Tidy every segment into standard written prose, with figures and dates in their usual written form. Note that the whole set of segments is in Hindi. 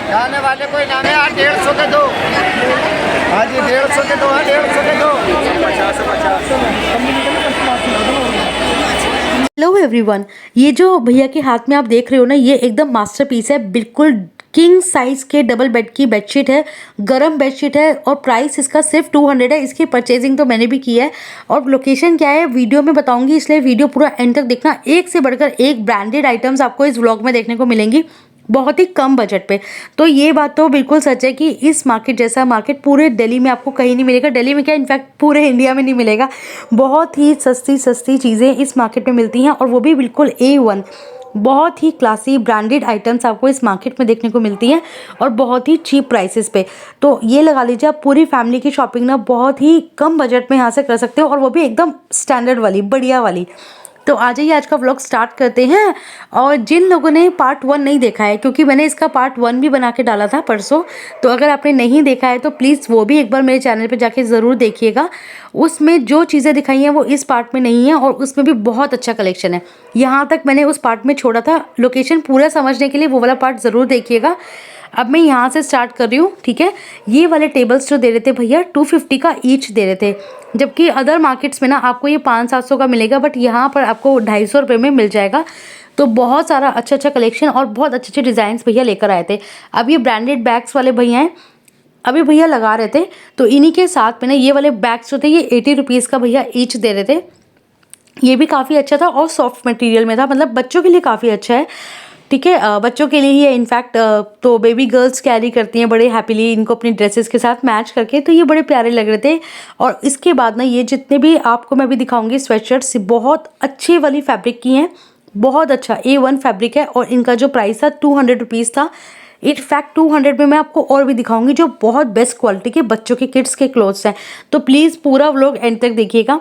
खाने वाले कोई नाम है यार, 150 के दो। हाँ जी 150 के दो, 150 के दो। 50 हेलो एवरीवन, ये जो भैया के हाथ में आप देख रहे हो ना, ये एकदम मास्टरपीस है। बिल्कुल किंग साइज के डबल बेड की बेडशीट है, गरम बेडशीट है और प्राइस इसका सिर्फ 200 है। इसकी परचेजिंग तो मैंने भी की है और लोकेशन क्या है वीडियो में बताऊंगी, इसलिए वीडियो पूरा एंड तक देखना। एक से बढ़कर एक ब्रांडेड आइटम्स आपको इस व्लॉग में देखने को मिलेंगी, बहुत ही कम बजट पे। तो ये बात तो बिल्कुल सच है कि इस मार्केट जैसा मार्केट पूरे दिल्ली में आपको कहीं नहीं मिलेगा। दिल्ली में क्या, इनफैक्ट पूरे इंडिया में नहीं मिलेगा। बहुत ही सस्ती सस्ती चीज़ें इस मार्केट में मिलती हैं और वो भी बिल्कुल A1। बहुत ही क्लासी ब्रांडेड आइटम्स आपको इस मार्केट में देखने को मिलती हैं और बहुत ही चीप प्राइसेस पे। तो ये लगा लीजिए, आप पूरी फैमिली की शॉपिंग ना बहुत ही कम बजट में यहाँ से कर सकते हो और वो भी एकदम स्टैंडर्ड वाली, बढ़िया वाली। तो आ जाइए, आज का व्लॉग स्टार्ट करते हैं। और जिन लोगों ने पार्ट 1 नहीं देखा है, क्योंकि मैंने इसका पार्ट 1 भी बना के डाला था परसों, तो अगर आपने नहीं देखा है तो प्लीज़ वो भी एक बार मेरे चैनल पे जाके ज़रूर देखिएगा। उसमें जो चीज़ें दिखाई हैं वो इस पार्ट में नहीं है और उसमें भी बहुत अच्छा कलेक्शन है। यहाँ तक मैंने उस पार्ट में छोड़ा था, लोकेशन पूरा समझने के लिए वो वाला पार्ट ज़रूर देखिएगा। अब मैं यहाँ से स्टार्ट कर रही हूँ, ठीक है। ये वाले टेबल्स जो दे रहे थे भैया 250 का ईच दे रहे थे, जबकि अदर मार्केट्स में ना आपको ये 500-700 का मिलेगा, बट यहाँ पर आपको 250 रुपये में मिल जाएगा। तो बहुत सारा अच्छा अच्छा कलेक्शन और बहुत अच्छे अच्छे डिज़ाइंस भैया लेकर आए थे। अब ये ब्रांडेड बैग्स वाले भैया हैं, अभी भैया लगा रहे थे, तो इन्हीं के साथ में ना ये वाले बैग्स जो थे ये 80 रुपीज़ का भैया ईच दे रहे थे। ये भी काफ़ी अच्छा था और सॉफ्ट मटेरियल में था, मतलब बच्चों के लिए काफ़ी अच्छा है, ठीक है। बच्चों के लिए ही है इनफैक्ट। तो बेबी गर्ल्स कैरी करती हैं बड़े हैप्पीली इनको अपनी ड्रेसेस के साथ मैच करके, तो ये बड़े प्यारे लग रहे थे। और इसके बाद ना ये जितने भी आपको मैं भी दिखाऊंगी स्वेटशर्ट्स, बहुत अच्छी वाली फैब्रिक की हैं, बहुत अच्छा A1 फैब्रिक है और इनका जो प्राइस था 200 रुपीज़ था। इनफैक्ट 200 में मैं आपको और भी दिखाऊंगी जो बहुत बेस्ट क्वालिटी के बच्चों के किड्स के क्लोथ्स हैं। तो प्लीज़ पूरा व्लॉग एंड तक देखिएगा,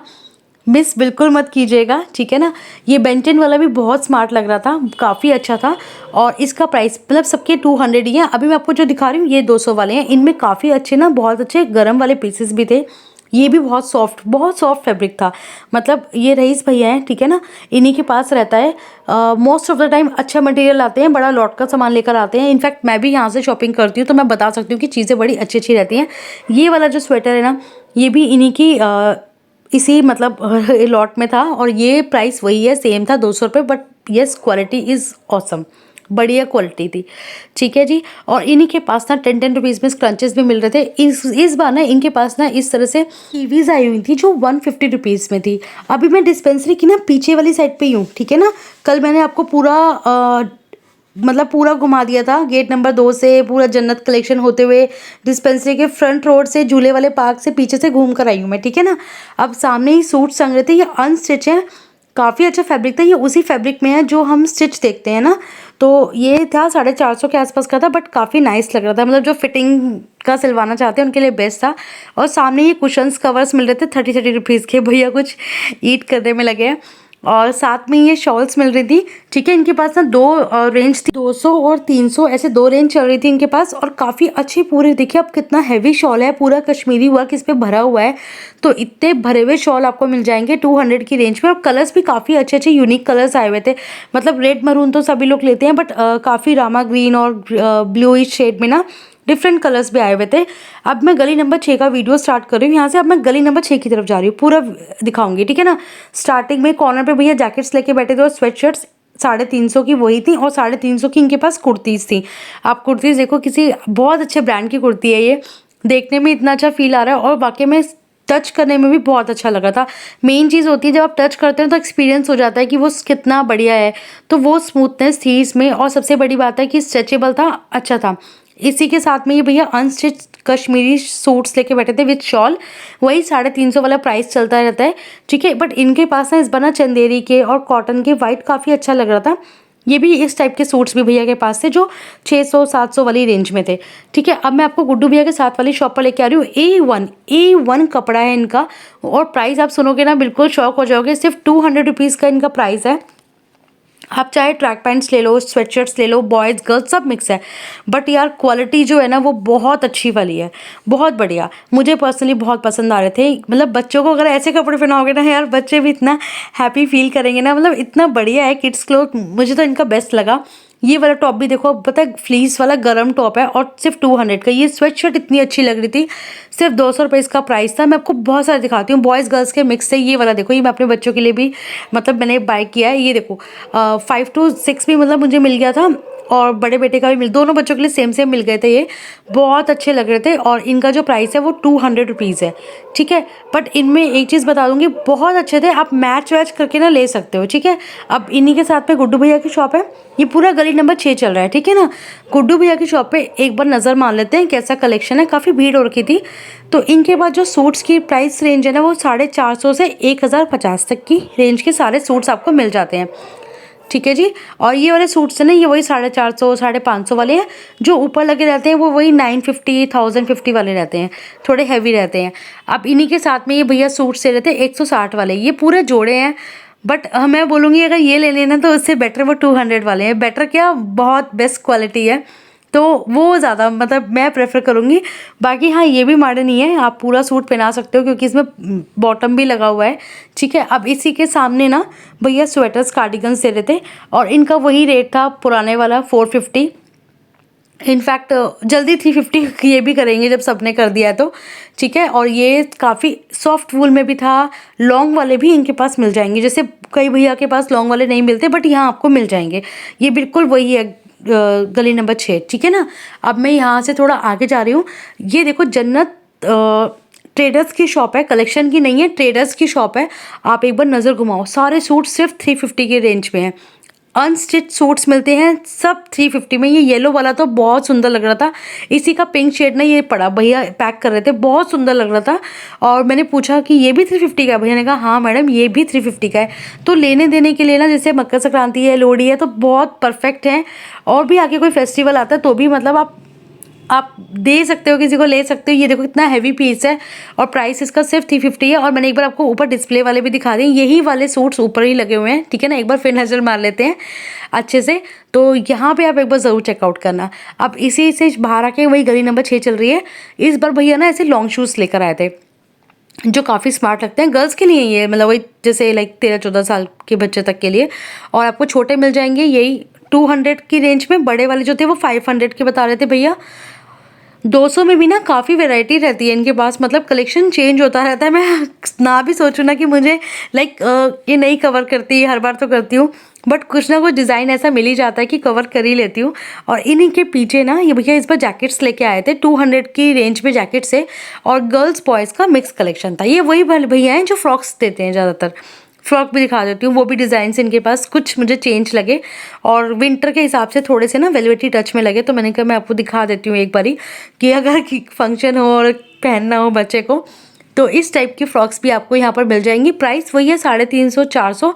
मिस बिल्कुल मत कीजिएगा, ठीक है ना। ये बेंटन वाला भी बहुत स्मार्ट लग रहा था, काफ़ी अच्छा था और इसका प्राइस मतलब सबके 200 ही है। अभी मैं आपको जो दिखा रही हूँ ये 200 वाले हैं। इनमें काफ़ी अच्छे ना, बहुत अच्छे गरम वाले पीसेस भी थे। ये भी बहुत सॉफ्ट फैब्रिक था। मतलब ये रईस भैया हैं, ठीक है ना, इन्हीं के पास रहता है। मोस्ट ऑफ द टाइम अच्छा मटेरियल लाते हैं, बड़ा लॉट का सामान लेकर आते हैं। इनफैक्ट मैं भी यहाँ से शॉपिंग करती हूँ तो मैं बता सकती हूँ कि चीज़ें बड़ी अच्छी अच्छी रहती हैं। ये वाला जो स्वेटर है ना, ये भी इन्हीं की इसी मतलब लॉट में था और ये प्राइस वही है, सेम था 200 रुपये, but yes quality is awesome, बढ़िया क्वालिटी थी, ठीक है जी। और इन्हीं के पास ना 10 रुपीज़ में स्क्रंचेस भी मिल रहे थे। इस बार ना इनके पास ना इस तरह से कीवीज़ आई हुई थी जो 150 रुपीज़ में थी। अभी मैं डिस्पेंसरी की ना पीछे वाली साइड पे ही हूँ, ठीक है ना। कल मैंने आपको मतलब पूरा घुमा दिया था, गेट नंबर 2 से पूरा जन्नत कलेक्शन होते हुए डिस्पेंसरी के फ्रंट रोड से झूले वाले पार्क से पीछे से घूम कर आई हूँ मैं, ठीक है ना। अब सामने ही सूट संग रहे थे, ये अनस्टिच है, काफ़ी अच्छा फैब्रिक था। ये उसी फैब्रिक में है जो हम स्टिच देखते हैं ना। तो ये था 450 के आसपास का था, बट काफ़ी नाइस लग रहा था। मतलब जो फिटिंग का सिलवाना चाहते हैं उनके लिए बेस्ट था। और सामने ये कुशन्स कवर्स मिल रहे थे 30 रुपीज़ के। भैया कुछ ईट करने में लगे हैं। और साथ में ये शॉल्स मिल रही थी, ठीक है। इनके पास ना दो रेंज थी, 200 और 300, ऐसे दो रेंज चल रही थी इनके पास। और काफ़ी अच्छी पूरी, देखिए अब कितना हैवी शॉल है, पूरा कश्मीरी वर्क इस पर भरा हुआ है। तो इतने भरे हुए शॉल आपको मिल जाएंगे 200 की रेंज में। और कलर्स भी काफ़ी अच्छे अच्छे यूनिक कलर्स आए हुए थे। मतलब रेड मरून तो सभी लोग लेते हैं, बट काफ़ी रामा ग्रीन और ब्लूइश शेड में ना डिफरेंट कलर्स भी आए हुए थे। अब मैं गली नंबर 6 का वीडियो स्टार्ट कर रही हूँ यहाँ से। अब मैं गली नंबर 6 की तरफ जा रही हूँ, पूरा दिखाऊंगी, ठीक है ना। स्टार्टिंग में कॉर्नर पे भैया जैकेट्स लेके बैठे थे और स्वेटशर्ट्स 350 की वही थी और 350 की इनके पास कुर्तीज़ थी। आप कुर्तीज़ देखो, किसी बहुत अच्छे ब्रांड की कुर्ती है ये, देखने में इतना अच्छा फील आ रहा है और वाकई में टच करने में भी बहुत अच्छा लगा था। मेन चीज़ होती है जब आप टच करते हैं तो एक्सपीरियंस हो जाता है कि वो कितना बढ़िया है। तो वो स्मूथनेस थी इसमें और सबसे बड़ी बात है कि स्ट्रेचेबल था, अच्छा था। इसी के साथ में ये भैया अनस्टिच कश्मीरी सूट्स लेके बैठे थे विद शॉल, वही 350 वाला प्राइस चलता रहता है, ठीक है। बट इनके पास ना इस बार ना चंदेरी के और कॉटन के वाइट काफ़ी अच्छा लग रहा था। ये भी इस टाइप के सूट्स भी भैया के पास थे जो 600-700 वाली रेंज में थे, ठीक है। अब मैं आपको गुड्डू भैया के साथ वाली शॉप पर लेके आ रही हूँ। A1 कपड़ा है इनका और प्राइस आप सुनोगे ना बिल्कुल शॉक हो जाओगे। सिर्फ 200 रुपीज़ का इनका प्राइस है। आप चाहे ट्रैक पैंट्स ले लो, स्वेटशर्ट्स ले लो, बॉयज़ गर्ल्स सब मिक्स है। बट यार क्वालिटी जो है ना वो बहुत अच्छी वाली है, बहुत बढ़िया। मुझे पर्सनली बहुत पसंद आ रहे थे। मतलब बच्चों को अगर ऐसे कपड़े पहनाओगे ना यार, बच्चे भी इतना हैप्पी फील करेंगे ना। मतलब इतना बढ़िया है किड्स क्लोथ, मुझे तो इनका बेस्ट लगा। ये वाला टॉप भी देखो, पता है फ्लीस वाला गरम टॉप है और सिर्फ 200 का। ये स्वेट शर्ट इतनी अच्छी लग रही थी, सिर्फ 200 रुपये इसका प्राइस था। मैं आपको बहुत सारे दिखाती हूँ, बॉयज़ गर्ल्स के मिक्स है। ये वाला देखो, ये मैं अपने बच्चों के लिए भी मतलब मैंने बाय किया है। ये देखो 5 to 6 भी मतलब मुझे मिल गया था, और बड़े बेटे का भी दोनों बच्चों के लिए सेम सेम मिल गए थे। ये बहुत अच्छे लग रहे थे और इनका जो प्राइस है वो 200 रुपीज़ है, ठीक है। बट इनमें एक चीज़ बता दूंगी, बहुत अच्छे थे, आप मैच वैच करके ना ले सकते हो, ठीक है। अब इन्हीं के साथ में गुड्डू भैया की शॉप है, ये पूरा गली नंबर 6 चल रहा है, ठीक है ना। गुड्डू भैया की शॉप पे एक बार नज़र मार लेते हैं कैसा कलेक्शन है। काफ़ी भीड़ हो रखी थी, तो इनके पास जो सूट्स की प्राइस रेंज है ना वो 450 से 1050 तक की रेंज के सारे सूट्स आपको मिल जाते हैं, ठीक है जी। और ये वाले सूट्स हैं ना, ये वही 450 550 वाले हैं। जो ऊपर लगे रहते हैं वो वही 950 1050 वाले रहते हैं, थोड़े हैवी रहते हैं। अब इन्हीं के साथ में ये भैया सूट्स दे रहे थे 160 वाले, ये पूरे जोड़े हैं। बट मैं बोलूँगी अगर ये ले लेना तो उससे बेटर वो 200 वाले हैं। बेटर क्या, बहुत बेस्ट क्वालिटी है, तो वो ज़्यादा मतलब मैं प्रेफर करूँगी। बाकी हाँ, ये भी मॉडर्न ही है, आप पूरा सूट पहना सकते हो क्योंकि इसमें बॉटम भी लगा हुआ है, ठीक है। अब इसी के सामने ना भैया स्वेटर्स कार्डिगन्स दे रहे थे और इनका वही रेट था पुराने वाला 450। इनफैक्ट जल्दी 350 ये भी करेंगे जब सबने कर दिया है तो, ठीक है। और ये काफ़ी सॉफ्ट वूल में भी था, लॉन्ग वाले भी इनके पास मिल जाएंगे। जैसे कई भैया के पास लॉन्ग वाले नहीं मिलते, बट यहाँ आपको मिल जाएंगे। ये बिल्कुल वही है, गली नंबर 6, ठीक है ना। अब मैं यहाँ से थोड़ा आगे जा रही हूँ। ये देखो जन्नत ट्रेडर्स की शॉप है, कलेक्शन की नहीं है, ट्रेडर्स की शॉप है। आप एक बार नज़र घुमाओ, सारे सूट सिर्फ 350 के रेंज में हैं। अनस्टिच सूट्स मिलते हैं सब 350 में। ये येलो वाला तो बहुत सुंदर लग रहा था, इसी का पिंक शेड ना ये पड़ा, भैया पैक कर रहे थे, बहुत सुंदर लग रहा था। और मैंने पूछा कि ये भी 350 का है, भैया ने कहा हाँ मैडम ये भी 350 का है। तो लेने देने के लिए ना, जैसे मकर संक्रांति है, लोहड़ी है, तो बहुत परफेक्ट है। और भी आगे कोई फेस्टिवल आता है तो भी मतलब आप दे सकते हो, किसी को ले सकते हो। ये देखो कितना हैवी पीस है और प्राइस इसका सिर्फ 350 है। और मैंने एक बार आपको ऊपर डिस्प्ले वाले भी दिखा दें, यही वाले सूट्स ऊपर ही लगे हुए हैं, ठीक है ना। एक बार फिर नज़र मार लेते हैं अच्छे से, तो यहाँ पे आप एक बार ज़रूर चेकआउट करना। अब इसी से बाहर आके वही गली नंबर 6 चल रही है। इस बार भैया ना ऐसे लॉन्ग शूज़ लेकर आए थे जो काफ़ी स्मार्ट लगते हैं, गर्ल्स के लिए ये मतलब वही जैसे लाइक 13-14 साल के बच्चे तक के लिए। और आपको छोटे मिल जाएंगे यही 200 की रेंज में। बड़े वाले जो थे वो 500 के बता रहे थे भैया। 200 में भी ना काफ़ी वैरायटी रहती है इनके पास, मतलब कलेक्शन चेंज होता रहता है। मैं ना भी सोचूं ना कि मुझे लाइक ये नहीं कवर करती, हर बार तो करती हूँ, बट कुछ ना कुछ डिज़ाइन ऐसा मिल ही जाता है कि कवर कर ही लेती हूँ। और इन्हीं के पीछे ना ये भैया इस बार जैकेट्स लेके आए थे 200 की रेंज में जैकेट्स है, और गर्ल्स बॉयज़ का मिक्स कलेक्शन था। ये वही भैया हैं जो फ्रॉक्स देते हैं ज़्यादातर। फ्रॉक भी दिखा देती हूँ, वो भी डिज़ाइन इनके पास कुछ मुझे चेंज लगे और विंटर के हिसाब से थोड़े से ना वेलवेटी टच में लगे, तो मैंने कहा मैं आपको दिखा देती हूँ एक बारी कि अगर फंक्शन हो और पहनना हो बच्चे को तो इस टाइप की फ्रॉक्स भी आपको यहाँ पर मिल जाएंगी। प्राइस वही है 350-400।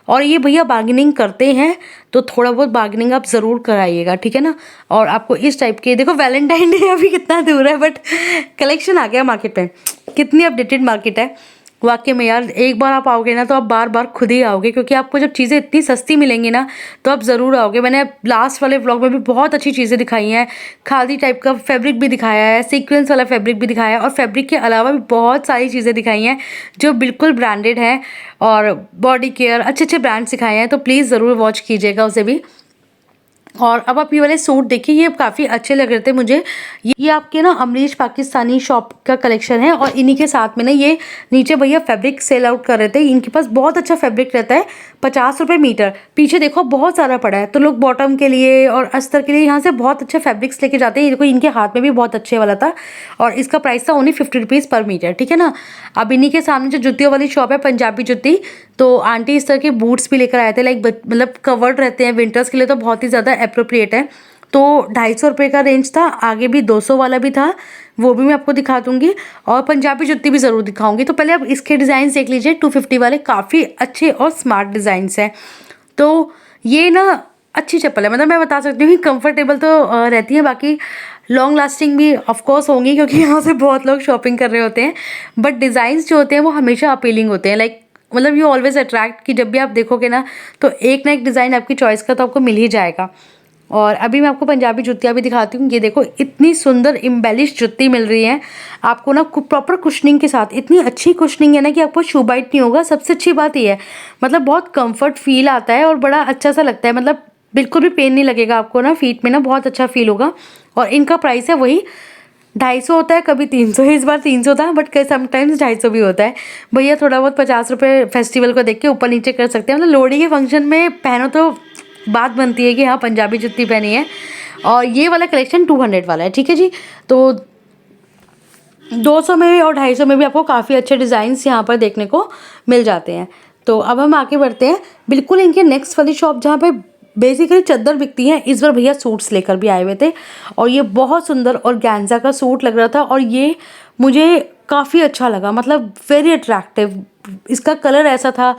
और ये भैया बार्गेनिंग करते हैं तो थोड़ा बहुत बार्गेनिंग आप ज़रूर कराइएगा, ठीक है ना। और आपको इस टाइप के देखो, वैलेंटाइन डे अभी कितना दूर है बट कलेक्शन आ गया मार्केट में। कितनी अपडेटेड मार्केट है वाकई में यार। एक बार आप आओगे ना तो आप बार बार खुद ही आओगे, क्योंकि आपको जब चीज़ें इतनी सस्ती मिलेंगी ना तो आप ज़रूर आओगे। मैंने लास्ट वाले व्लॉग में भी बहुत अच्छी चीज़ें दिखाई हैं, खादी टाइप का फैब्रिक भी दिखाया है, सीक्वेंस वाला फैब्रिक भी दिखाया है, और फैब्रिक के अलावा भी बहुत सारी चीज़ें दिखाई हैं जो बिल्कुल ब्रांडेड है, और बॉडी केयर अच्छे अच्छे ब्रांड्स दिखाए हैं, तो प्लीज़ ज़रूर वॉच कीजिएगा उसे भी। और अब आप ये वाले सूट देखिए, ये काफ़ी अच्छे लग रहे थे मुझे। ये आपके ना अमरीश पाकिस्तानी शॉप का कलेक्शन है, और इन्हीं के साथ में ना ये नीचे भैया फैब्रिक सेल आउट कर रहे थे। इनके पास बहुत अच्छा फैब्रिक रहता है, 50 रुपये मीटर। पीछे देखो बहुत सारा पड़ा है, तो लोग बॉटम के लिए और अस्तर के लिए यहाँ से बहुत अच्छे फैब्रिक्स लेके जाते हैं। ये देखो इनके हाथ में भी बहुत अच्छे वाला था, और इसका प्राइस था ओनली 50 रुपीज़ पर मीटर, ठीक है ना। अब इन्हीं के सामने जो जुतियों वाली शॉप है, पंजाबी जुती, तो आंटी इस तरह के बूट्स भी लेकर आए थे, लाइक मतलब कवर्ड रहते हैं विंटर्स के लिए, तो बहुत ही ज़्यादा अप्रोप्रिएट है। तो 250 रुपये का रेंज था, आगे भी 200 वाला भी था, वो भी मैं आपको दिखा दूंगी, और पंजाबी जुत्ती भी ज़रूर दिखाऊंगी। तो पहले आप इसके डिज़ाइन देख लीजिए, 250 वाले काफ़ी अच्छे और स्मार्ट डिज़ाइंस हैं। तो ये ना अच्छी चप्पल है, मतलब मैं बता सकती हूँ कि कंफर्टेबल तो रहती है, बाकी लॉन्ग लास्टिंग भी ऑफ कोर्स होंगी क्योंकि यहाँ से बहुत लोग शॉपिंग कर रहे होते हैं, बट डिज़ाइंस जो होते हैं वो हमेशा अपीलिंग होते हैं। लाइक मतलब यू ऑलवेज अट्रैक्ट, कि जब भी आप देखोगे ना तो एक ना एक डिज़ाइन आपकी चॉइस का तो आपको मिल ही जाएगा। और अभी मैं आपको पंजाबी जुतियाँ भी दिखाती हूँ। ये देखो इतनी सुंदर इम्बेलिश जुत्ती मिल रही है आपको ना, प्रॉपर कुशनिंग के साथ। इतनी अच्छी कुशनिंग है ना कि आपको शू बाइट नहीं होगा। सबसे अच्छी बात ये है, मतलब बहुत कंफर्ट फील आता है और बड़ा अच्छा सा लगता है। मतलब बिल्कुल भी पेन नहीं लगेगा आपको ना, फीट में ना बहुत अच्छा फील होगा। और इनका प्राइस है वही 250 होता है, कभी 300, इस बार 300 था, बट कई समटाइम्स 250 भी होता है। भैया थोड़ा बहुत 50 रुपये फेस्टिवल को देख के ऊपर नीचे कर सकते हैं, मतलब लोहड़ी के फंक्शन में पहनो तो बात बनती है कि हाँ पंजाबी जुत्ती पहनी है। और ये वाला कलेक्शन 200 वाला है, ठीक है जी। तो 200 में भी और 250 में भी आपको काफ़ी अच्छे डिज़ाइंस यहाँ पर देखने को मिल जाते हैं। तो अब हम आगे बढ़ते हैं बिल्कुल इनके नेक्स्ट वाली शॉप जहाँ पे बेसिकली चादर बिकती हैं। इस बार भैया सूट्स लेकर भी आए हुए थे और ये बहुत सुंदर और गैंजा का सूट लग रहा था और ये मुझे काफ़ी अच्छा लगा, मतलब वेरी अट्रैक्टिव। इसका कलर ऐसा था,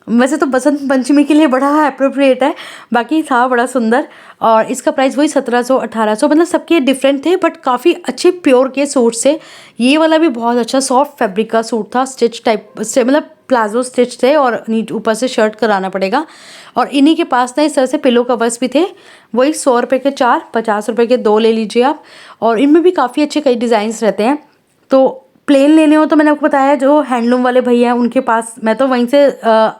वैसे तो बसंत पंचमी के लिए बड़ा अप्रोप्रिएट है, बाकी था बड़ा सुंदर। और इसका प्राइस वही 1700 1800, मतलब सबके डिफरेंट थे बट काफ़ी अच्छे प्योर के सूट से। ये वाला भी बहुत अच्छा सॉफ्ट फैब्रिक का सूट था, स्टिच टाइप से, मतलब प्लाजो स्टिच थे और नीट ऊपर से शर्ट कराना पड़ेगा। और इन्हीं के पास ना इस तरह से पिलो कवर्स भी थे, वही 100 रुपये के 4, 50 रुपये के 2 ले लीजिए आप। और इनमें भी काफ़ी अच्छे कई डिज़ाइंस रहते हैं। तो प्लेन लेने हो तो मैंने आपको बताया जो हैंडलूम वाले भैया हैं उनके पास, मैं तो वहीं से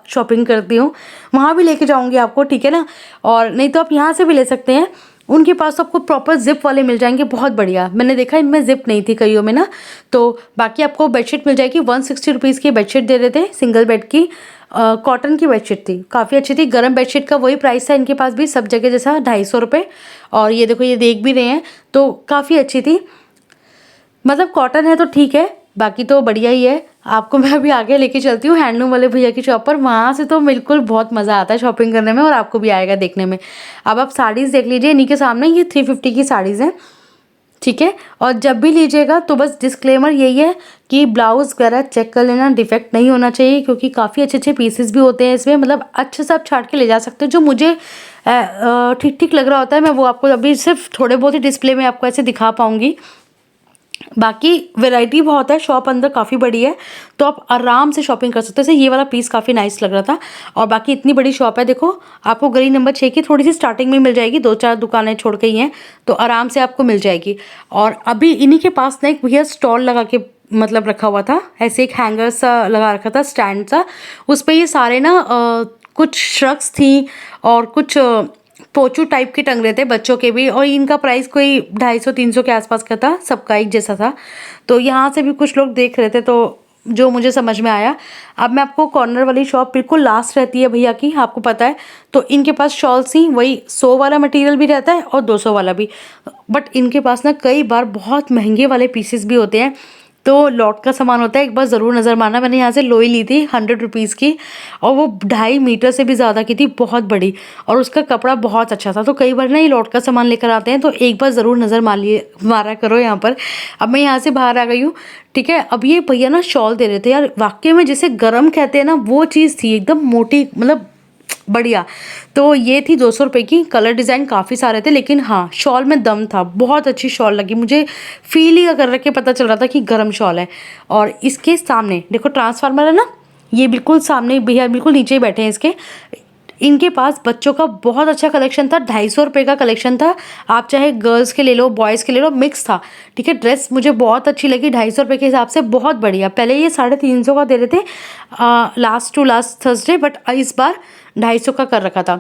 शॉपिंग करती हूँ, वहाँ भी लेके जाऊँगी आपको, ठीक है ना। और नहीं तो आप यहाँ से भी ले सकते हैं, उनके पास आपको प्रॉपर जिप वाले मिल जाएंगे, बहुत बढ़िया। मैंने देखा इनमें जिप नहीं थी कईयों में ना। तो बाकी आपको बेडशीट मिल जाएगी, 160 रुपीज़ की बेडशीट दे रहे थे, सिंगल बेड की, कॉटन की बेडशीट थी, काफ़ी अच्छी थी। गर्म बेडशीट का वही प्राइस था इनके पास भी, सब जगह जैसा 250 रुपये। और ये देखो, ये देख भी रहे हैं तो काफ़ी अच्छी थी, मतलब कॉटन है तो ठीक है, बाकी तो बढ़िया ही है। आपको मैं अभी आगे लेके चलती हूँ हैंडलूम वाले भैया की शॉप पर, वहाँ से तो बिल्कुल बहुत मज़ा आता है शॉपिंग करने में और आपको भी आएगा देखने में। अब आप साड़ीज़ देख लीजिए, इन्हीं के सामने ये 350 की साड़ीज़ हैं, ठीक है। और जब भी लीजिएगा तो बस डिस्क्लेमर यही है कि ब्लाउज़ वगैरह चेक कर लेना, डिफेक्ट नहीं होना चाहिए, क्योंकि काफ़ी अच्छे अच्छे पीसेस भी होते हैं इसमें, मतलब अच्छे से आप छाट के ले जा सकते हो। जो मुझे ठीक ठीक लग रहा होता है मैं वो आपको अभी सिर्फ थोड़े बहुत ही डिस्प्ले में आपको ऐसे दिखा पाऊँगी, बाकी वैरायटी बहुत है, शॉप अंदर काफ़ी बड़ी है तो आप आराम से शॉपिंग कर सकते हो। जैसे ये वाला पीस काफ़ी नाइस लग रहा था। और बाकी इतनी बड़ी शॉप है, देखो आपको गली नंबर 6 की थोड़ी सी स्टार्टिंग में मिल जाएगी, 2-4 दुकानें छोड़ के ही हैं, तो आराम से आपको मिल जाएगी। और अभी इन्हीं के पास ना एक भैया स्टॉल लगा के मतलब रखा हुआ था, ऐसे एक हैंगर सा लगा रखा था, स्टैंड सा, उस पर ये सारे ना कुछ श्रग्स थी और कुछ पोचू टाइप के टंग रहे थे बच्चों के भी, और इनका प्राइस कोई 250-300 के आसपास का था, सबका एक जैसा था। तो यहाँ से भी कुछ लोग देख रहे थे, तो जो मुझे समझ में आया। अब मैं आपको कॉर्नर वाली शॉप बिल्कुल लास्ट रहती है भैया की, आपको पता है, तो इनके पास शॉल्स ही वही 100 वाला मटेरियल भी रहता है और 200 वाला भी, बट इनके पास ना कई बार बहुत महंगे वाले पीसेस भी होते हैं, तो लॉट का सामान होता है, एक बार ज़रूर नज़र मारना। मैंने यहाँ से लोई ली थी 100 रुपीज़ की और वो 2.5 मीटर से भी ज़्यादा की थी, बहुत बड़ी, और उसका कपड़ा बहुत अच्छा था। तो कई बार ना ये लॉट का सामान लेकर आते हैं, तो एक बार ज़रूर नज़र मारा करो यहाँ पर। अब मैं यहाँ से बाहर आ गई हूँ, ठीक है। अब ये भैया ना शॉल दे रहे थे यार, वाकई में जिसे गरम कहते हैं ना वो चीज़ थी, एकदम मोटी, मतलब बढ़िया। तो ये थी 200 रुपये की, कलर डिज़ाइन काफ़ी सारे थे, लेकिन हाँ शॉल में दम था, बहुत अच्छी शॉल लगी मुझे, फील ही कर रखे पता चल रहा था कि गरम शॉल है। और इसके सामने देखो ट्रांसफार्मर है ना, ये बिल्कुल सामने भैया बिल्कुल नीचे ही बैठे हैं इसके। इनके पास बच्चों का बहुत अच्छा कलेक्शन था, 250 रुपये का कलेक्शन था, आप चाहे गर्ल्स के ले लो बॉयज़ के ले लो, मिक्स था, ठीक है। ड्रेस मुझे बहुत अच्छी लगी, 250 रुपये के हिसाब से बहुत बढ़िया। पहले ये 350 का दे रहे थे last to last Thursday, but इस बार 250 का कर रखा था।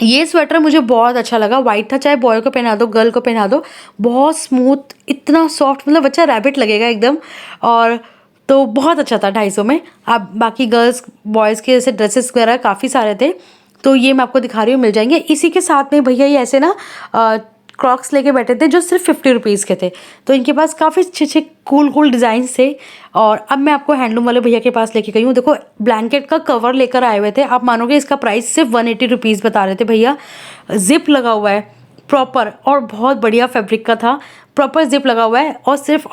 ये स्वेटर मुझे बहुत अच्छा लगा, वाइट था, चाहे बॉय को पहना दो गर्ल को पहना दो, बहुत स्मूथ, इतना सॉफ्ट, मतलब बच्चा रैबिट लगेगा एकदम। और तो बहुत अच्छा था 250 में। अब बाकी गर्ल्स बॉयज़ के जैसे ड्रेसेस वगैरह काफ़ी सारे थे, तो ये मैं आपको दिखा रही हूँ, मिल जाएंगे। इसी के साथ में भैया ये ऐसे ना क्रॉक्स लेके बैठे थे जो सिर्फ 50 रुपीज़ के थे, तो इनके पास काफ़ी अच्छे अच्छे कूल डिज़ाइंस थे। और अब मैं आपको हैंडलूम वाले भैया के पास लेके गई हूँ, देखो ब्लैंकेट का कवर लेकर आए हुए थे, आप मानोगे इसका प्राइस सिर्फ 180 रुपीज़ बता रहे थे भैया। जिप लगा हुआ है प्रॉपर और बहुत बढ़िया फैब्रिक का था, प्रॉपर जिप लगा हुआ है, और सिर्फ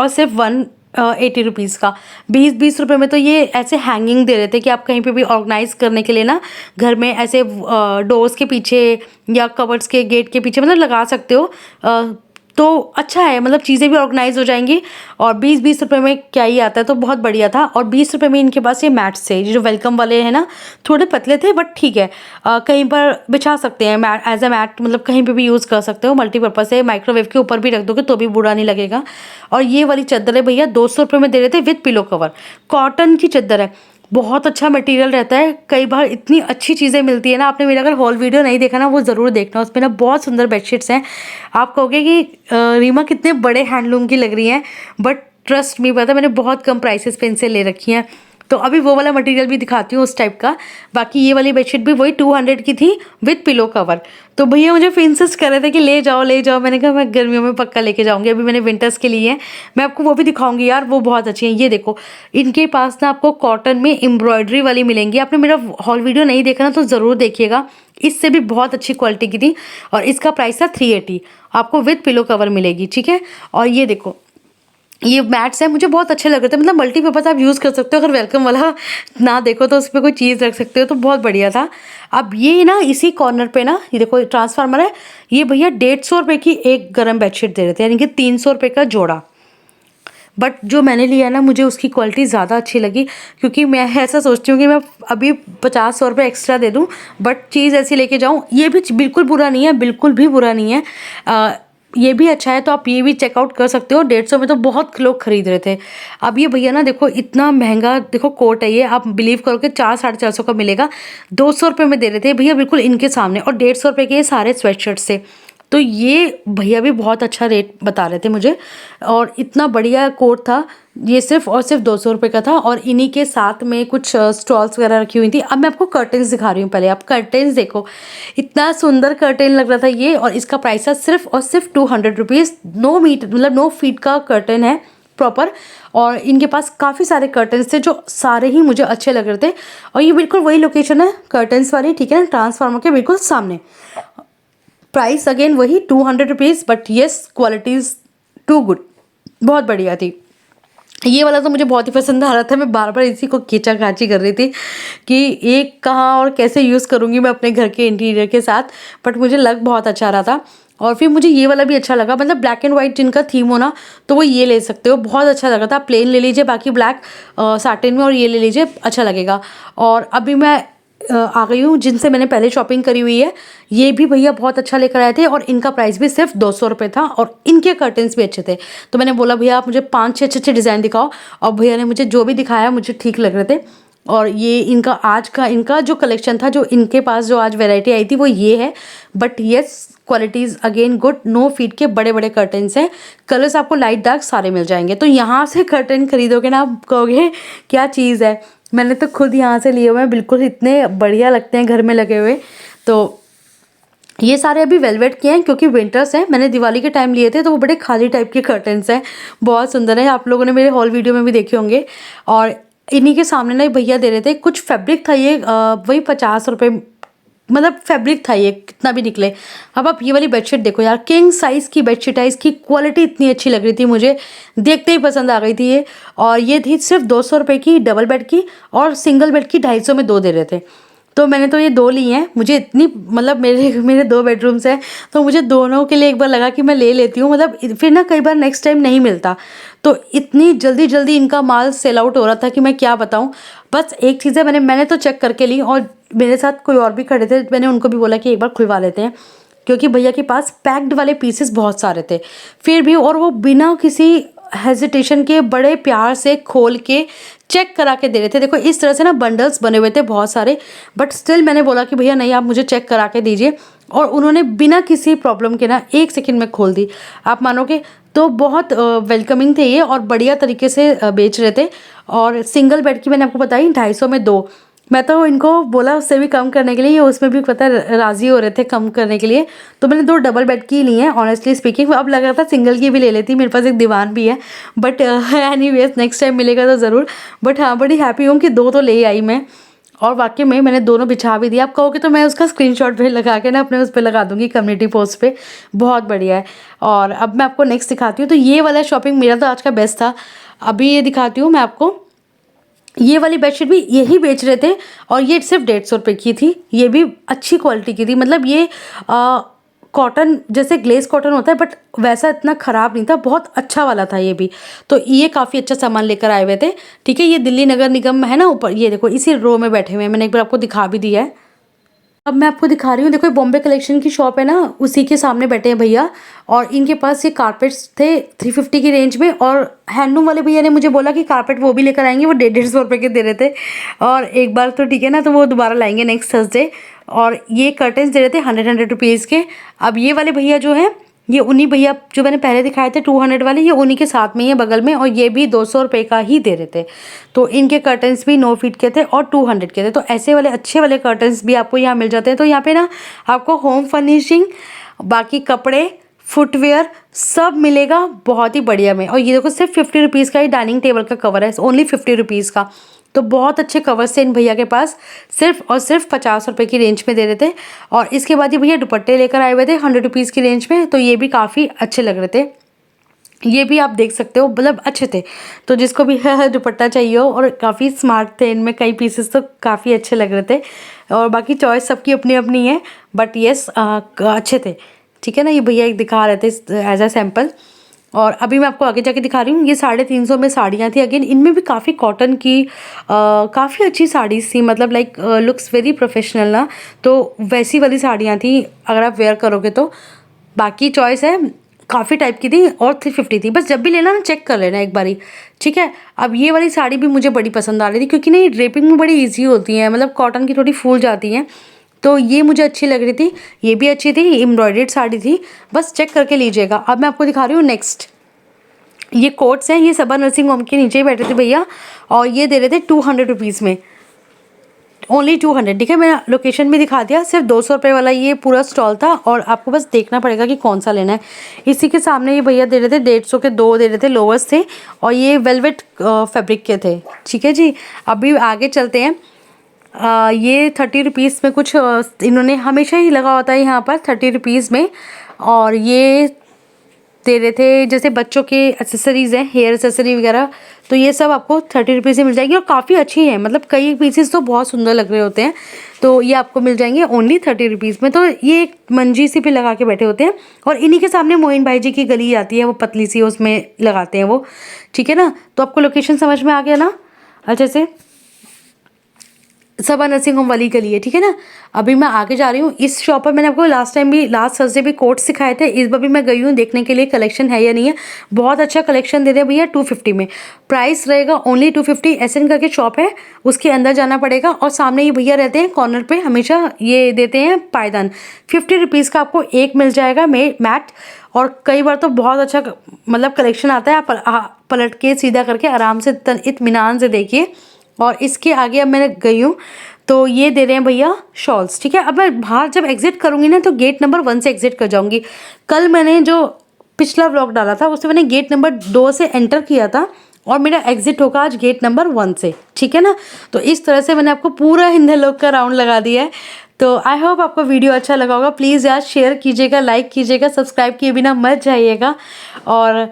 180 रुपीज़ का। 20-20 रुपये में तो ये ऐसे हैंगिंग दे रहे थे कि आप कहीं पे भी ऑर्गेनाइज करने के लिए ना घर में ऐसे डोर्स के पीछे या कवर्ड्स के गेट के पीछे मतलब लगा सकते हो, तो अच्छा है, मतलब चीज़ें भी ऑर्गेनाइज हो जाएंगी। और 20-20 रुपये में क्या ही आता है, तो बहुत बढ़िया था। और 20 रुपये में इनके पास ये मैट्स थे, जो वेलकम वाले हैं ना, थोड़े पतले थे बट ठीक है, कहीं पर बिछा सकते हैं मैट, एज अ मैट, मतलब कहीं पे भी यूज़ कर सकते हो, मल्टीपर्पज़ है, माइक्रोवेव के ऊपर भी रख दोगे तो भी बुरा नहीं लगेगा। और ये वाली चादर है भैया 200 रुपये में दे रहे थे विद पिलो कवर, कॉटन की चादर है, बहुत अच्छा मटेरियल रहता है। कई बार इतनी अच्छी चीज़ें मिलती है ना, आपने मेरा अगर हॉल वीडियो नहीं देखा ना वो ज़रूर देखना, उसमें ना बहुत सुंदर बेडशीट्स हैं। आप कहोगे कि रीमा कितने बड़े हैंडलूम की लग रही हैं, बट ट्रस्ट मी, पता है मैंने बहुत कम प्राइसेस पे इनसे ले रखी हैं। तो अभी वो वाला मटेरियल भी दिखाती हूँ उस टाइप का। बाकी ये वाली बेडशीट भी वही 200 की थी विद पिलो कवर। तो भैया मुझे फिर इंसिस्ट कर रहे थे कि ले जाओ ले जाओ, मैंने कहा मैं गर्मियों में पक्का लेके जाऊंगी। अभी मैंने विंटर्स के लिए है, मैं आपको वो भी दिखाऊंगी यार, वो बहुत अच्छी है। ये देखो, इनके पास ना आपको कॉटन में एम्ब्रॉयडरी वाली मिलेंगी। आपने मेरा हॉल वीडियो नहीं देखा ना तो ज़रूर देखिएगा, इससे भी बहुत अच्छी क्वालिटी की थी। और इसका प्राइस था 380, आपको विद पिलो कवर मिलेगी, ठीक है। और ये देखो, ये मैट्स है, मुझे बहुत अच्छे लग रहे थे, मतलब मल्टीपर्पज़ आप यूज़ कर सकते हो। अगर वेलकम वाला ना देखो तो उस पर कोई चीज़ रख सकते हो, तो बहुत बढ़िया था। अब ये ना इसी कॉर्नर पे ना ये देखो ट्रांसफार्मर है, ये भैया 150 रुपये की एक गर्म बेडशीट दे रहे थे, यानी कि 300 रुपये का जोड़ा। बट जो मैंने लिया ना मुझे उसकी क्वालिटी ज़्यादा अच्छी लगी, क्योंकि मैं ऐसा सोचती हूँ कि मैं अभी 50-100 रुपये एक्स्ट्रा दे दूँ बट चीज़ ऐसी लेके जाऊँ। ये भी बिल्कुल बुरा नहीं है, बिल्कुल भी बुरा नहीं है। ये भी अच्छा है, तो आप ये भी चेकआउट कर सकते हो। 150 में तो बहुत लोग खरीद रहे थे। अब ये भैया ना देखो इतना महंगा, देखो कोट है ये, आप बिलीव करो कि 400-450 का मिलेगा, 200 रुपये में दे रहे थे भैया बिल्कुल इनके सामने। और 150 रुपये के ये सारे स्वेटशर्ट से, तो ये भैया भी बहुत अच्छा रेट बता रहे थे मुझे। और इतना बढ़िया कोट था, ये सिर्फ और सिर्फ 200 रुपये का था। और इन्हीं के साथ में कुछ स्टॉल्स वगैरह रखी हुई थी। अब मैं आपको कर्टेंस दिखा रही हूँ, पहले आप कर्टेंस देखो, इतना सुंदर कर्टेन लग रहा था ये। और इसका प्राइस था सिर्फ और सिर्फ 200 रुपीज़। 9 मीटर मतलब 9 फीट का कर्टेन है प्रॉपर। और इनके पास काफ़ी सारे कर्टन्स थे जो सारे ही मुझे अच्छे लग रहे थे। और ये बिल्कुल वही लोकेशन है कर्टन्स वाली, ठीक है ना, ट्रांसफार्मर के बिल्कुल सामने। प्राइस अगेन वही 200 rupees, but yes quality is too good, बहुत बढ़िया थी। ये वाला तो मुझे बहुत ही पसंद आ रहा था, मैं बार बार इसी को खींचा-खाची कर रही थी कि एक कहाँ और कैसे यूज़ करूँगी मैं अपने घर के इंटीरियर के साथ, बट मुझे लग बहुत अच्छा रहा था। और फिर मुझे ये वाला भी अच्छा लगा, मतलब ब्लैक एंड वाइट जिनका थीम हो ना तो वो ये ले सकते हो, बहुत अच्छा लगा था। प्लेन ले लीजिए, बाकी ब्लैक साटिन में, और ये ले लीजिए, अच्छा लगेगा। और अभी मैं आ गई हूँ जिनसे मैंने पहले शॉपिंग करी हुई है, ये भी भैया बहुत अच्छा लेकर आए थे। और इनका प्राइस भी सिर्फ 200 रुपये था, और इनके कर्टन्स भी अच्छे थे। तो मैंने बोला भैया आप मुझे 5-6 अच्छे डिज़ाइन दिखाओ, और भैया ने मुझे जो भी दिखाया मुझे ठीक लग रहे थे। और ये इनका आज का इनका जो कलेक्शन था, जो इनके पास जो आज वैरायटी आई थी वो ये है। But yes qualities again good. 9 feet के बड़े बड़े कर्टन्स हैं, कलर्स आपको लाइट डार्क सारे मिल जाएंगे। तो यहाँ से कर्टन खरीदोगे ना, आप कहोगे क्या चीज़ है। मैंने तो खुद यहाँ से लिए हुए हैं, बिल्कुल इतने बढ़िया लगते हैं घर में लगे हुए। तो ये सारे अभी वेलवेट के हैं क्योंकि विंटर्स हैं, मैंने दिवाली के टाइम लिए थे, तो वो बड़े खाली टाइप के कर्टन्स हैं, बहुत सुंदर है। आप लोगों ने मेरे हॉल वीडियो में भी देखे होंगे। और इन्हीं के सामने ना भैया दे रहे थे कुछ फैब्रिक था, ये वही 50 रुपये, मतलब फैब्रिक था ये, कितना भी निकले। अब आप ये वाली बेडशीट देखो यार, किंग साइज़ की बेडशीट है, इसकी क्वालिटी इतनी अच्छी लग रही थी, मुझे देखते ही पसंद आ गई थी ये। और ये थी सिर्फ 200 रुपये की डबल बेड की, और सिंगल बेड की 250 में 2 दे रहे थे। तो मैंने तो ये 2 ली हैं, मुझे इतनी मतलब मेरे 2 बेडरूम्स हैं, तो मुझे दोनों के लिए एक बार लगा कि मैं ले लेती हूँ। मतलब फिर ना कई बार नेक्स्ट टाइम नहीं मिलता, तो इतनी जल्दी जल्दी इनका माल सेल आउट हो रहा था कि मैं क्या बताऊँ। बस एक चीज़ है, मैंने तो चेक करके ली, और मेरे साथ कोई और भी खड़े थे, मैंने उनको भी बोला कि एक बार खुलवा लेते हैं, क्योंकि भैया के पास पैक्ड वाले पीसेस बहुत सारे थे फिर भी, और वो बिना किसी हेजिटेशन के बड़े प्यार से खोल के चेक करा के दे रहे थे। देखो इस तरह से ना बंडल्स बने हुए थे बहुत सारे, बट स्टिल मैंने बोला कि भैया नहीं, आप मुझे चेक करा के दीजिए, और उन्होंने बिना किसी प्रॉब्लम के ना 1 सेकंड में खोल दी, आप मानोगे। तो बहुत वेलकमिंग थे ये, और बढ़िया तरीके से बेच रहे थे। और सिंगल बेड की मैंने आपको बताई 250 में 2, मैं तो इनको बोला उससे भी कम करने के लिए, ये उसमें भी पता राज़ी हो रहे थे कम करने के लिए, तो मैंने 2 डबल बेड की ली हैं। ऑनेस्टली स्पीकिंग अब लग रहा था सिंगल की भी ले लेती, मेरे पास एक दीवान भी है, बट एनीवेज नेक्स्ट टाइम मिलेगा तो ज़रूर। बट हाँ, बड़ी हैप्पी हूँ कि 2 तो ले आई मैं, और वाकई में मैंने दोनों बिछा भी दिया। आप कहोगे तो मैं उसका स्क्रीनशॉट भी लगा के ना अपने उस पर लगा दूंगी कम्युनिटी पोस्ट पे, बहुत बढ़िया है। और अब मैं आपको नेक्स्ट दिखाती हूँ। तो ये वाला शॉपिंग मेरा तो आज का बेस्ट था। अभी ये दिखाती हूँ मैं आपको, ये वाली बेडशीट भी यही बेच रहे थे, और ये सिर्फ 150 रुपये की थी। ये भी अच्छी क्वालिटी की थी, मतलब ये कॉटन जैसे ग्लेस कॉटन होता है, बट वैसा इतना ख़राब नहीं था, बहुत अच्छा वाला था ये भी। तो ये काफ़ी अच्छा सामान लेकर आए हुए थे, ठीक है। ये दिल्ली नगर निगम है ना ऊपर, ये देखो इसी रो में बैठे हुए हैं, मैंने एक बार आपको दिखा भी दिया है। अब मैं आपको दिखा रही हूँ, देखो ये बॉम्बे कलेक्शन की शॉप है ना, उसी के सामने बैठे हैं भैया। और इनके पास ये कारपेट्स थे 350 की रेंज में। और हैंडलूम वाले भैया ने मुझे बोला कि कारपेट वो भी लेकर आएंगे, वो 150 रुपये के दे रहे थे। और एक बार तो ठीक है ना, तो वो दोबारा लाएंगे नेक्स्ट थर्सडे। और ये कर्टन्स दे रहे थे 100 रुपीज़ के। अब ये वाले भैया जो हैं, ये उन्हीं भैया जो मैंने पहले दिखाए थे 200 वाले, ये उन्हीं के साथ में ही है बगल में। और ये भी 200 रुपये का ही दे रहे थे। तो इनके कर्टन्स भी 9 फीट के थे और 200 के थे। तो ऐसे वाले अच्छे वाले कर्टन्स भी आपको यहाँ मिल जाते हैं। तो यहाँ पे ना आपको होम फर्निशिंग, बाकी कपड़े, फुटवेयर सब मिलेगा बहुत ही बढ़िया में। और ये देखो सिर्फ 50 रुपीज़ का ही डाइनिंग टेबल का कवर है, ओनली 50 रुपीज़ का। तो बहुत अच्छे कवर्स थे इन भैया के पास, सिर्फ और सिर्फ 50 रुपये की रेंज में दे रहे थे। और इसके बाद ये भैया दुपट्टे लेकर आए हुए थे 100 रुपीज़ की रेंज में। तो ये भी काफ़ी अच्छे लग रहे थे। ये भी आप देख सकते हो, मतलब अच्छे थे। तो जिसको भी दुपट्टा चाहिए हो, और काफ़ी स्मार्ट थे इनमें कई पीसेस, तो काफ़ी अच्छे लग रहे थे। और बाकी चॉइस सबकी अपनी अपनी है, बट येस अच्छे थे। ठीक है ना, ये भैया एक दिखा रहे थे एज अ सैम्पल। और अभी मैं आपको आगे जाके दिखा रही हूँ, ये 350 में साड़ियाँ थी। अगेन इनमें भी काफ़ी कॉटन की काफ़ी अच्छी साड़ीज़ थी, मतलब लाइक लुक्स वेरी प्रोफेशनल ना। तो वैसी वाली साड़ियाँ थी, अगर आप वेयर करोगे तो। बाकी चॉइस है, काफ़ी टाइप की थी और 350 थी। बस जब भी लेना ना चेक कर लेना एक बारी, ठीक है। अब ये वाली साड़ी भी मुझे बड़ी पसंद आ रही थी, क्योंकि ना ये ड्रेपिंग में बड़ी ईजी होती हैं, मतलब कॉटन की थोड़ी फूल जाती हैं। तो ये मुझे अच्छी लग रही थी। ये भी अच्छी थी, एम्ब्रॉयडर्ड साड़ी थी। बस चेक करके लीजिएगा। अब मैं आपको दिखा रही हूँ नेक्स्ट, ये कोट्स हैं। ये सबा नर्सिंग होम के नीचे ही बैठे थे भैया, और ये दे रहे थे 200 रुपीज़ में, ओनली 200। ठीक है, मैंने लोकेशन भी दिखा दिया। सिर्फ 200 रुपये वाला ये पूरा स्टॉल था, और आपको बस देखना पड़ेगा कि कौन सा लेना है। इसी के सामने ये भैया दे रहे थे 150 के 2 दे रहे थे, लोवर्स थे, और ये वेलवेट फैब्रिक के थे। ठीक है जी, अभी आगे चलते हैं। ये 30 रुपीज़ में कुछ इन्होंने हमेशा ही लगा होता है यहाँ पर 30 रुपीज़ में। और ये दे रहे थे जैसे बच्चों के एक्सेसरीज़ हैं, हेयर एक्सेसरी वगैरह, तो ये सब आपको 30 रुपीज़ से मिल जाएगी। और काफ़ी अच्छी है, मतलब कई पीसेस तो बहुत सुंदर लग रहे होते हैं। तो ये आपको मिल जाएंगे ओनली 30 रुपीज़ में। तो ये एक मंजी सी पे लगा के बैठे होते हैं, और इन्हीं के सामने मोइन भाई जी की गली आती है, वो पतली सी, उसमें लगाते हैं वो। ठीक है ना, तो आपको लोकेशन समझ में आ गया ना अच्छे से। सबा नर्सिंग होम वाली गली है, ठीक है ना। अभी मैं आगे जा रही हूँ। इस शॉप पर मैंने आपको लास्ट थर्सडे भी कोट्स सिखाए थे। इस बार भी मैं गई हूँ देखने के लिए कलेक्शन है या नहीं है। बहुत अच्छा कलेक्शन दे रहे हैं भैया 250 में। प्राइस रहेगा ओनली 250। एसएन करके शॉप है, उसके अंदर जाना पड़ेगा। और सामने ये भैया रहते हैं कॉर्नर पे, हमेशा ये देते हैं पायदान। 50 रुपीज़ का आपको एक मिल जाएगा मैट। और कई बार तो बहुत अच्छा मतलब कलेक्शन आता है, आप पलट के सीधा करके आराम से इत्मीनान से देखिए। और इसके आगे अब मैं गई हूँ, तो ये दे रहे हैं भैया शॉल्स। ठीक है, अब मैं बाहर जब एग्जिट करूँगी ना, तो गेट नंबर 1 से एग्जिट कर जाऊँगी। कल मैंने जो पिछला व्लॉग डाला था, उससे मैंने गेट नंबर 2 से एंटर किया था, और मेरा एग्जिट होगा आज गेट नंबर 1 से। ठीक है ना, तो इस तरह से मैंने आपको पूरा हिंदलोक का राउंड लगा दिया है। तो आई होप आपको वीडियो अच्छा लगा होगा। प्लीज़ यार शेयर कीजिएगा, लाइक कीजिएगा, सब्सक्राइब किए बिना मत जाइएगा। और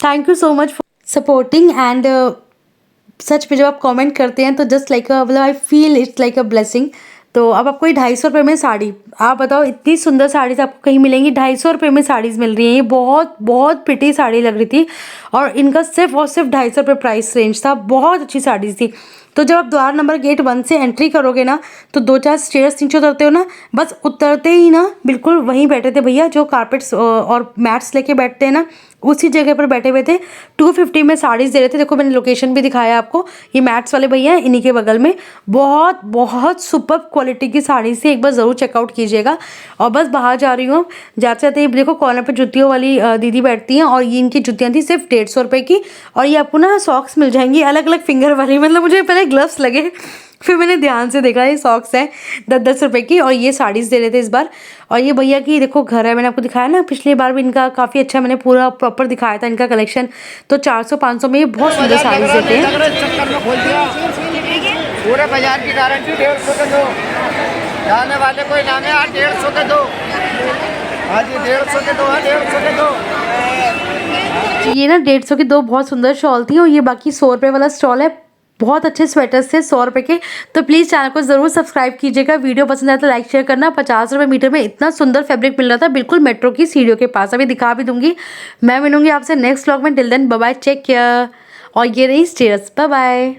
thank you so much for supporting. And such में जब आप कमेंट करते हैं तो जस्ट लाइक मतलब I feel it's like a blessing. तो अब आपको ये 250 रुपये में साड़ी, आप बताओ इतनी सुंदर साड़ीज़ आपको कहीं मिलेंगी? 250 रुपये में साड़ीज़ मिल रही हैं। ये बहुत बहुत प्रिटी साड़ी लग रही थी, और इनका सिर्फ और सिर्फ 250 रुपये प्राइस रेंज था। बहुत अच्छी साड़ीज़ थी। तो जब आप द्वार नंबर गेट 1 से एंट्री करोगे ना, तो 2-4 स्टेयर्स नीचे उतरते हो ना, बस उतरते ही ना बिल्कुल वहीं बैठे थे भैया जो कारपेट्स और मैट्स लेके बैठते हैं ना, उसी जगह पर बैठे हुए थे। 250 में साड़ीज़ दे रहे थे। देखो मैंने लोकेशन भी दिखाया आपको। ये मैट्स वाले भैया हैं, इन्हीं के बगल में। बहुत बहुत सुपर क्वालिटी की साड़ी थी, एक बार ज़रूर चेकआउट कीजिएगा। और बस बाहर जा रही हूँ, जाते जाते देखो कॉर्नर पर जुतियों वाली दीदी बैठती हैं, और ये इनकी जुतियाँ थी सिर्फ 150 रुपये की। और ये आपको ना सॉक्स मिल जाएंगी अलग अलग फिंगर वाली, मतलब मुझे पहले ग्लव्स लगे, फिर मैंने ध्यान से देखा ये सॉक्स हैं 10-10 रुपये की। और ये साड़ीज़ दे रहे थे इस बार। और ये भैया की देखो घर है, मैंने आपको दिखाया ना पिछली बार भी, इनका काफ़ी अच्छा मैंने पूरा प्रॉपर दिखाया था इनका कलेक्शन। तो 400-500 में ये बहुत सुंदर साड़ीज़ देते हैं। चक्कर में खोल दिया, पूरे बाजार की गारंटी 150 के 2। जाने वाले कोई नाम है, 150 के 2। हाँ जी 150 के 2, 150 के 2। ये ना 150 की 2 बहुत सुंदर शॉल थी। और ये बाकी 100 रुपये वाला स्टॉल है, बहुत अच्छे स्वेटर्स थे 100 रुपये के। तो प्लीज़ चैनल को ज़रूर सब्सक्राइब कीजिएगा। वीडियो पसंद आया तो लाइक शेयर करना। 50 रुपये मीटर में इतना सुंदर फैब्रिक मिल रहा था, बिल्कुल मेट्रो की सीढ़ियों के पास। अभी दिखा भी दूंगी। मैं मिलूंगी आपसे नेक्स्ट व्लॉग में। Till then bye bye, take care. और ये रही स्टेयर्स, बाय बाय।